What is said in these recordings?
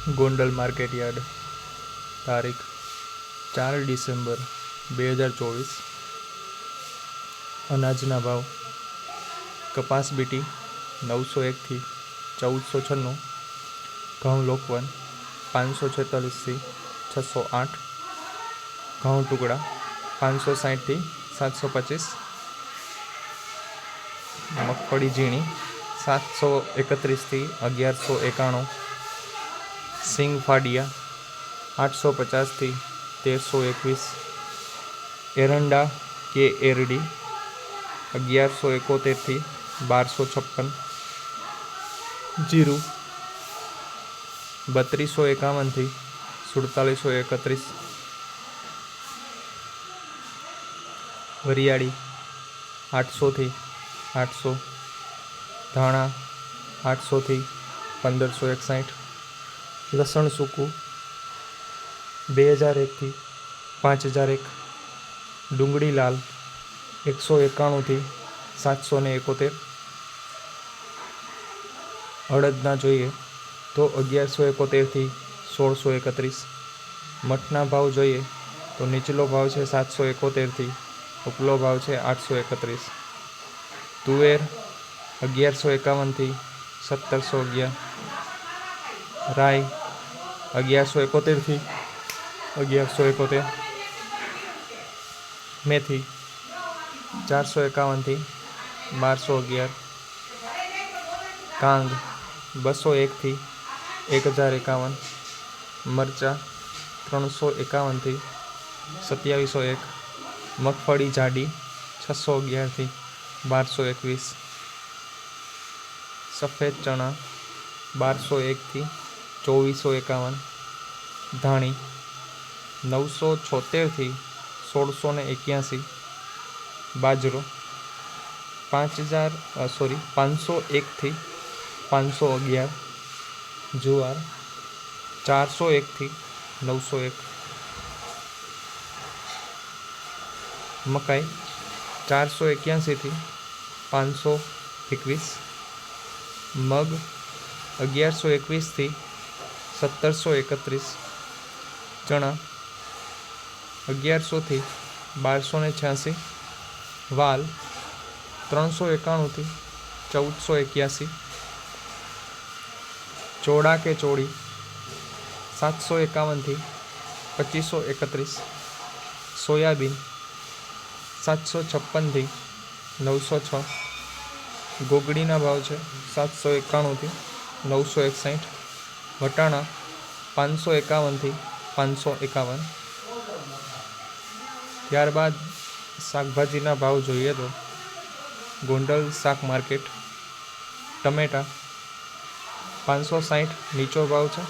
Gondal market yard, તારીખ 4 December 2024। અનાજના ભાવ: કપાસ બીટી 901 થી 1496, ઘઉં લોકવન 546 થી 608, ઘઉં ટુકડા 560 થી 725, મગફળી ઝીણી 731 થી 1191, સિંગ ફાડિયા 850 થી 1321, એરંડા કે એરડી 1171 થી 1256, જીરું 3251 થી 4731, વરિયાળી 800 થી 800, ધાણા 800 થી 1561, લસણ સૂકું 2001 થી 5001, ડુંગળી લાલ 191 થી 771, અડદના જોઈએ તો 1171 થી 1631, મઠના ભાવ જોઈએ તો નીચલો ભાવ છે 771 થી ઉપલો ભાવ છે 831, તુવેર 1151 થી 1711, રાઈ 1171 થી 1171, મેથી 451 થી 1211, કાંગ 201 થી 1051, મરચાં 351 થી 2701, મગફળી જાડી 611 થી 1221, સફેદ ચણા 1201 થી 2451, ધાણી 976 થી 1681, બાજરો 501 થી 511, જુવાર 401 થી 901, મકાઈ 481 થી 521, મગ 1121 થી 1731, ચણા 1100 થી 1286, વાલ 391 થી 1481, ચોળા કે ચોળી 751 થી 2531, સોયાબીન 756 થી 906, ગોગડીના ભાવ છે 791 થી 961, વટાણા 551 થી 551। ત્યારબાદ શાકભાજીના ભાવ જોઈએ તો ગોંડલ શાક માર્કેટ, ટમેટા 560 નીચો ભાવ છે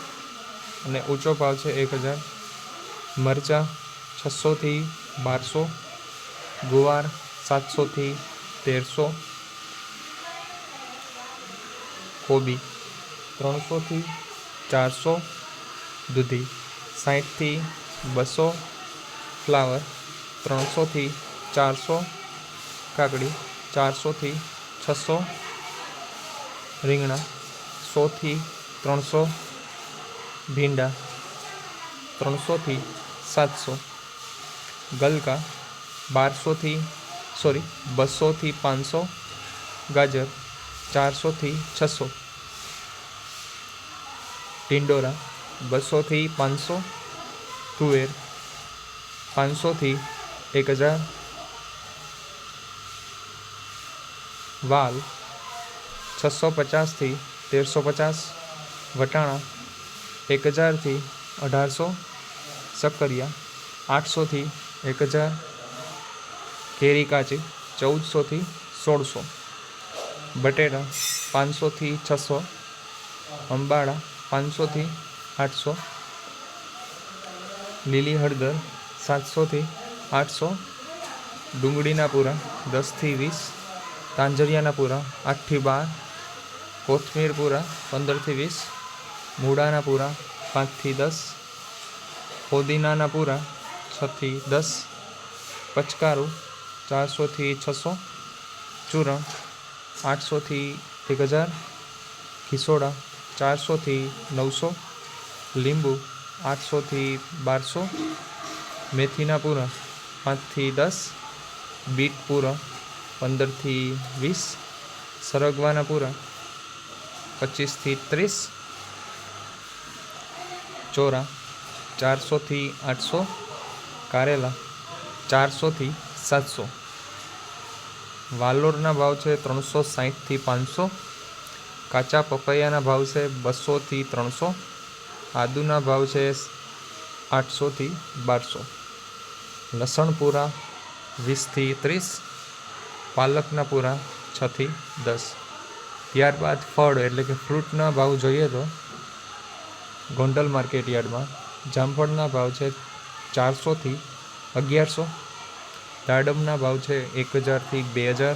અને ઊંચો ભાવ છે 1000, મરચાં 600 થી 1200, ગુવાર 700 થી 1300, કોબી 300 થી 400, દૂધી 60 થી 200, ફ્લાવર 300 થી 400, કાકડી 400 થી 600, રીંગણા 100 થી 300, ભીંડા 300 થી 700, ગલકા 200 થી 500, ગાજર 400 થી 600, ટિંડોરા 200 થી 500, તુવેર 500 થી 1000, વાલ 650 થી 1350, વટાણા 1000 થી 1800, શક્કરિયા 800 થી 1000, કેરી કાચી 1400 થી 1600, બટેટા 500 થી 600, અંબાડા 500 થી 800, લીલી હળદર 700 થી 800, ડુંગળીના પૂરા 10 થી 20, તાંજરિયાના પૂરા 8 થી 12, કોથમીર પૂરા 15 થી 20, મૂળાના પૂરા 5 થી 10, ફોદીનાના પૂરા 6 થી 10, પચકારું 400 થી 600, ચૂરણ 800 થી 1000, ખીસોડા 400 થી 900, લીંબુ 800થી 1200, મેથીના પૂરા 5થી 10, બીટ પૂરા 15થી 20, સરગવાના પૂરા 25થી 30, ચોરા 400થી 800, કારેલા 400થી 700, વાલોરના ભાવ છે 360થી 500, કાચા પપૈયાના ભાવ છે 200થી 300, આદુના ભાવ છે 800થી 1200, લસણ પૂરા 20થી 30, પાલકના પૂરા 6થી 10. ત્યારબાદ ફળ એટલે કે ફ્રૂટના ભાવ જોઈએ તો ગોંડલ માર્કેટ યાર્ડમાં જામફળના ભાવ છે 400થી 1100, દાડમના ભાવ છે 1000થી 2000,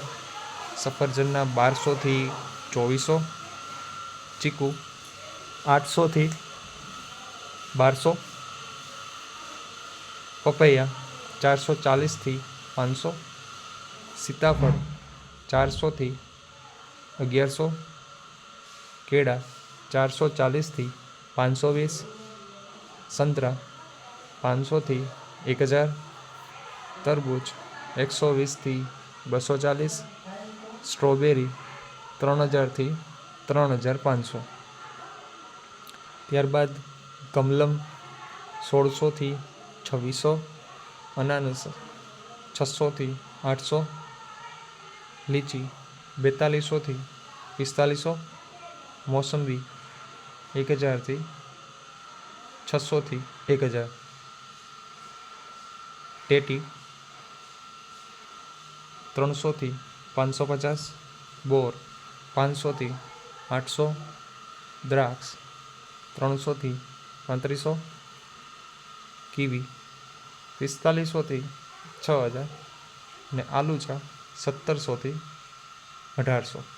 સફરજનના 1200થી 2400, ચીકુ 800થી 1200, પપૈયા 440થી 500, સીતાફળ 400થી 1100, કેળા 440થી 520, સંતરા 500થી 1000, તરબૂચ 120થી 240, સ્ટ્રોબેરી 3000થી 3500. ત્યારબાદ કમલમ 1600થી 2600, અનાનસ 600થી 800, લીચી 4200થી 4500, મોસંબી 1000થી 600થી 1000, ટેટી 300થી 550, બોર 500થી 800, દ્રાક્ષ 300થી 3500, કીવી 4500થી 6000 ને આલુચા 1700થી 1800.